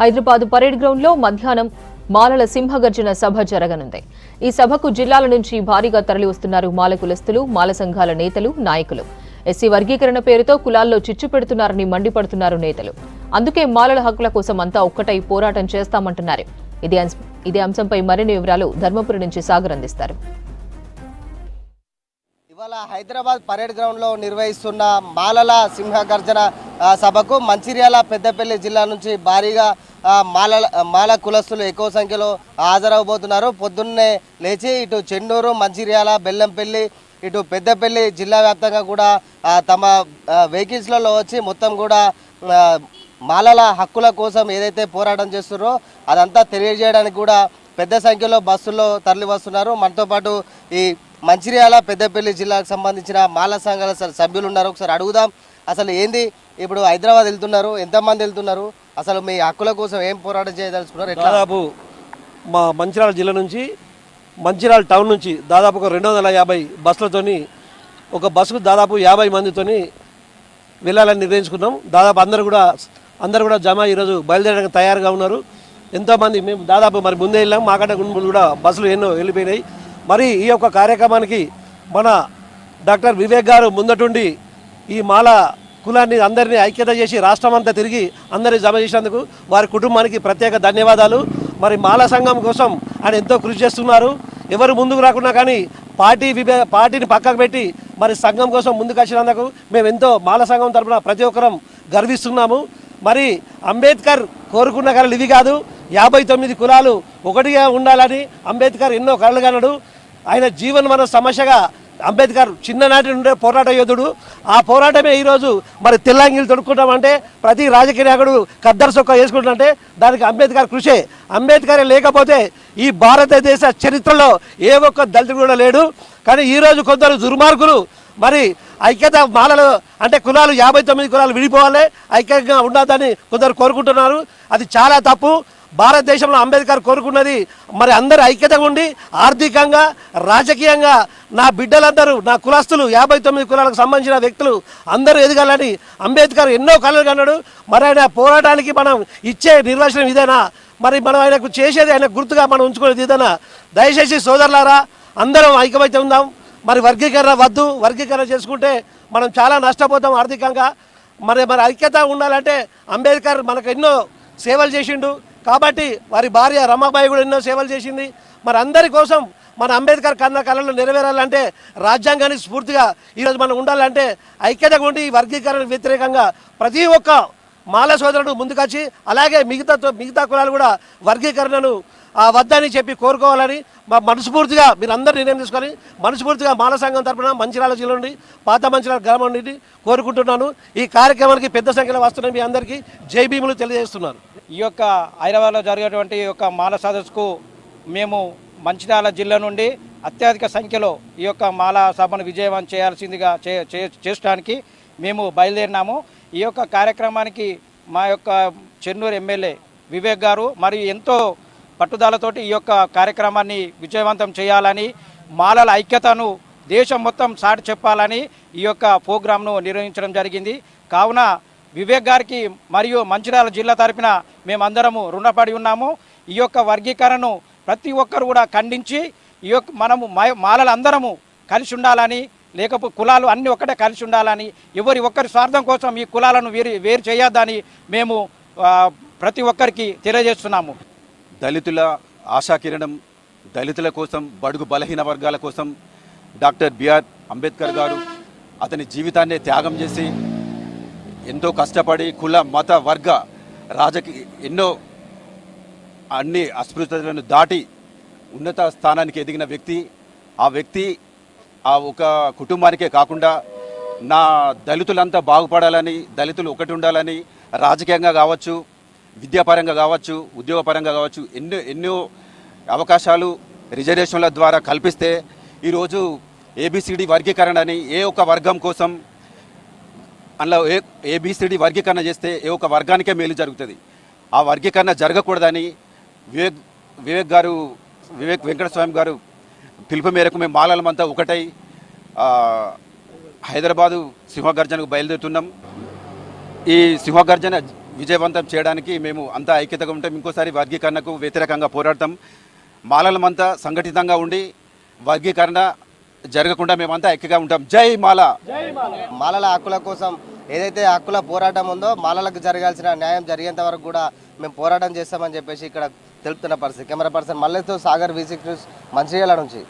Hyderabad parade ground లో మధ్యాహ్నం మాలల సింహగర్జన సభ జరగనుంది. ఈ సభకు జిల్లాల నుంచి భారీగా తరలి వస్తున్నారు మాల కులస్తులు, మాల సంఘాల నేతలు, నాయకులు. ఎస్సీ వర్గీకరణ పేరుతో కులాల్లో చిచ్చు పెడుతున్నారని మండిపడుతున్నారు నేతలు. అందుకే మాలల హక్కుల కోసం అంతా ఒక్కటై పోరాటం చేస్తామంటున్నారు. ఇదే అంశంపై మరిన్ని వివరాలు ధర్మపురి నుంచి సాగర్ అందిస్తారు. ఇవాళ హైదరాబాద్ పరేడ్ గ్రౌండ్లో నిర్వహిస్తున్న మాలల సింహగర్జన సభకు మంచిర్యాల, పెద్దపల్లి జిల్లా నుంచి భారీగా మాల కులస్తులు ఎక్కువ సంఖ్యలో హాజరవబోతున్నారు. పొద్దున్నే లేచి ఇటు చెన్నూరు, మంచిర్యాల, బెల్లంపల్లి, ఇటు పెద్దపల్లి జిల్లా వ్యాప్తంగా కూడా తమ వెహికల్స్లలో వచ్చి మొత్తం కూడా మాలల హక్కుల కోసం ఏదైతే పోరాటం చేస్తున్నారో అదంతా తెలియజేయడానికి కూడా పెద్ద సంఖ్యలో బస్సుల్లో తరలి వస్తున్నారు. మనతో పాటు ఈ మంచిర్యాల, పెద్దపల్లి జిల్లాకు సంబంధించిన మాల సంఘాల సభ్యులు ఉన్నారు. ఒకసారి అడుగుదాం, అసలు ఏంది ఇప్పుడు హైదరాబాద్ వెళ్తున్నారు, ఎంతమంది వెళ్తున్నారు, అసలు మీ హక్కుల కోసం ఏం పోరాటం చేయదలుచుకున్నారు? దాదాపు మా మంచిర్యాల జిల్లా నుంచి, మంచిర్యాల టౌన్ నుంచి దాదాపు ఒక 250 బస్సులతోని, ఒక బస్సుకు దాదాపు 50 మందితోని వెళ్ళాలని నిర్ణయించుకున్నాం. దాదాపు అందరూ కూడా జమ ఈరోజు బయలుదేరడానికి తయారుగా ఉన్నారు. ఎంతోమంది మేము దాదాపు మరి ముందే వెళ్ళాం, మాకంటే కూడా బస్సులు ఎన్నో వెళ్ళిపోయినాయి. మరి ఈ యొక్క కార్యక్రమానికి మన డాక్టర్ వివేక్ గారు ముందటుండి ఈ మాల కులాన్ని అందరినీ ఐక్యత చేసి రాష్ట్రం అంతా తిరిగి అందరినీ జమ చేసినందుకు వారి కుటుంబానికి ప్రత్యేక ధన్యవాదాలు. మరి మాల సంఘం కోసం ఆయన ఎంతో కృషి చేస్తున్నారు. ఎవరు ముందుకు రాకున్నా కానీ పార్టీని పక్కకు పెట్టి మరి సంఘం కోసం ముందుకు వచ్చినందుకు మేము ఎంతో మాల సంఘం తరఫున ప్రతి ఒక్కరం గర్విస్తున్నాము. మరి అంబేద్కర్ కోరుకున్న కళలు ఇవి కాదు, 59 కులాలు ఒకటిగా ఉండాలని అంబేద్కర్ ఎన్నో కళలు కన్నాడు. ఆయన జీవనమరణ సమస్యగా అంబేద్కర్ చిన్ననాటి నుండే పోరాట యోధుడు. ఆ పోరాటమే ఈరోజు మరి తెల్లంగిలు తొడుక్కుంటామంటే, ప్రతి రాజకీయ నాయకుడు ఖద్దరు సొక్క వేసుకుంటామంటే దానికి అంబేద్కర్ కృషే. అంబేద్కర్ లేకపోతే ఈ భారతదేశ చరిత్రలో ఏ ఒక్క దళితుడు కూడా లేడు. కానీ ఈరోజు కొందరు దుర్మార్గులు మరి ఐక్యత మాలలు అంటే కులాలు 59 కులాలు విడిపోవాలి, ఐక్యంగా ఉండదని కొందరు కోరుకుంటున్నారు. అది చాలా తప్పు. భారతదేశంలో అంబేద్కర్ కోరుకున్నది మరి అందరూ ఐక్యతగా ఉండి ఆర్థికంగా, రాజకీయంగా నా బిడ్డలందరూ, నా కులస్తులు 59 కులాలకు సంబంధించిన వ్యక్తులు అందరూ ఎదగాలని అంబేద్కర్ ఎన్నో కళలు కన్నాడు. మరి ఆయన పోరాటానికి మనం ఇచ్చే నిర్వచనం ఇదేనా? మరి మనం ఆయనకు చేసేది, ఆయన గుర్తుగా మనం ఉంచుకునేది ఇదేనా? దయచేసి సోదరులారా, అందరం ఐక్యమైతే ఉందాం. మరి వర్గీకరణ వద్దు. వర్గీకరణ చేసుకుంటే మనం చాలా నష్టపోతాం ఆర్థికంగా. మరి ఐక్యత ఉండాలంటే అంబేద్కర్ మనకు ఎన్నో సేవలు చేసిండు. కాబట్టి వారి భార్య రమాబాయి కూడా ఎన్నో సేవలు చేసింది. మరి అందరి కోసం మన అంబేద్కర్ కన్న కళలు నెరవేరాలంటే, రాజ్యాంగానికి స్ఫూర్తిగా ఈరోజు మనం ఉండాలంటే ఐక్యతగా ఉండి వర్గీకరణ వ్యతిరేకంగా ప్రతి ఒక్క మాల సోదరుడు ముందుకొచ్చి, అలాగే మిగతా కులాలు కూడా వర్గీకరణను వద్దని చెప్పి కోరుకోవాలని మనస్ఫూర్తిగా మీరు అందరూ నిర్ణయం తీసుకొని మనస్ఫూర్తిగా మాల సంఘం తరఫున మంచిర్యాల జిల్లా నుండి, పాత మంచిర్యాల గ్రామం నుండి కోరుకుంటున్నాను. ఈ కార్యక్రమానికి పెద్ద సంఖ్యలో వస్తున్న మీ అందరికీ జై భీములు తెలియజేస్తున్నాను. ఈ యొక్క హైదరాబాద్లో జరిగేటువంటి ఈ యొక్క మాల సదస్సుకు మేము మంచిర్యాల జిల్లా నుండి అత్యధిక సంఖ్యలో ఈ యొక్క మాల సభను విజయవంతం చేయాల్సిందిగా చేయడానికి మేము బయలుదేరినాము. ఈ యొక్క కార్యక్రమానికి మా యొక్క చెన్నూరు ఎమ్మెల్యే వివేక్ గారు మరియు ఎంతో పట్టుదలతోటి ఈ యొక్క కార్యక్రమాన్ని విజయవంతం చేయాలని, మాలల ఐక్యతను దేశం మొత్తం చాటి చెప్పాలని ఈ యొక్క ప్రోగ్రాంను నిర్వహించడం జరిగింది. కావున వివేక్ గారికి మరియు మంచిర్యాల జిల్లా తరపున మేమందరము రుణపడి ఉన్నాము. ఈ యొక్క వర్గీకరణను ప్రతి ఒక్కరు కూడా ఖండించి ఈ యొక్క మనము మాలలందరము కలిసి ఉండాలని, లేకపోతే కులాలు అన్నీ ఒక్కటే కలిసి ఉండాలని, ఎవరి ఒక్కరి స్వార్థం కోసం ఈ కులాలను వేరు చేయొద్దని మేము ప్రతి ఒక్కరికి తెలియజేస్తున్నాము. దళితుల ఆశాకిరణం, దళితుల కోసం, బడుగు బలహీన వర్గాల కోసం డాక్టర్ బిఆర్ అంబేద్కర్ గారు అతని జీవితాన్ని త్యాగం చేసి ఎంతో కష్టపడి కుల, మత, వర్గ, రాజకీయ ఎన్నో అన్ని అస్పృశ్యతలను దాటి ఉన్నత స్థానానికి ఎదిగిన వ్యక్తి. ఆ వ్యక్తి ఆ ఒక కుటుంబానికే కాకుండా నా దళితులంతా బాగుపడాలని, దళితులు ఒకటి ఉండాలని, రాజకీయంగా కావచ్చు, విద్యాపరంగా కావచ్చు, ఉద్యోగపరంగా కావచ్చు ఎన్నో అవకాశాలు రిజర్వేషన్ల ద్వారా కల్పిస్తే ఈరోజు ఏబిసిడి వర్గీకరణ అని ఏ ఒక్క వర్గం కోసం అందులో ఏబిసిడి వర్గీకరణ చేస్తే ఏ ఒక్క వర్గానికే మేలు జరుగుతుంది. ఆ వర్గీకరణ జరగకూడదని వివేక్ వెంకటస్వామి గారు పిలుపు మేరకు మేము మాలలమంతా ఒకటై హైదరాబాదు సింహగర్జనకు బయలుదేరుతున్నాం. ఈ సింహగర్జన విజయవంతం చేయడానికి మేము అంతా ఐక్యతగా ఉంటాం. ఇంకోసారి వర్గీకరణకు వ్యతిరేకంగా పోరాడతాం. మాలలమంతా సంఘటితంగా ఉండి వర్గీకరణ జరగకుండా మేమంతా ఐక్యంగా ఉంటాం. జై మాల. మాలల హక్కుల కోసం ఏదైతే హక్కుల పోరాటం ఉందో మాలలకు జరగాల్సిన న్యాయం జరిగేంత వరకు కూడా మేము పోరాటం చేస్తామని చెప్పేసి ఇక్కడ తెలుపుతున్న పరిస్థితి. కెమెరా పర్సన్ మల్లేష్తో సాగర్, V6 న్యూస్, మంచిర్యాల నుంచి.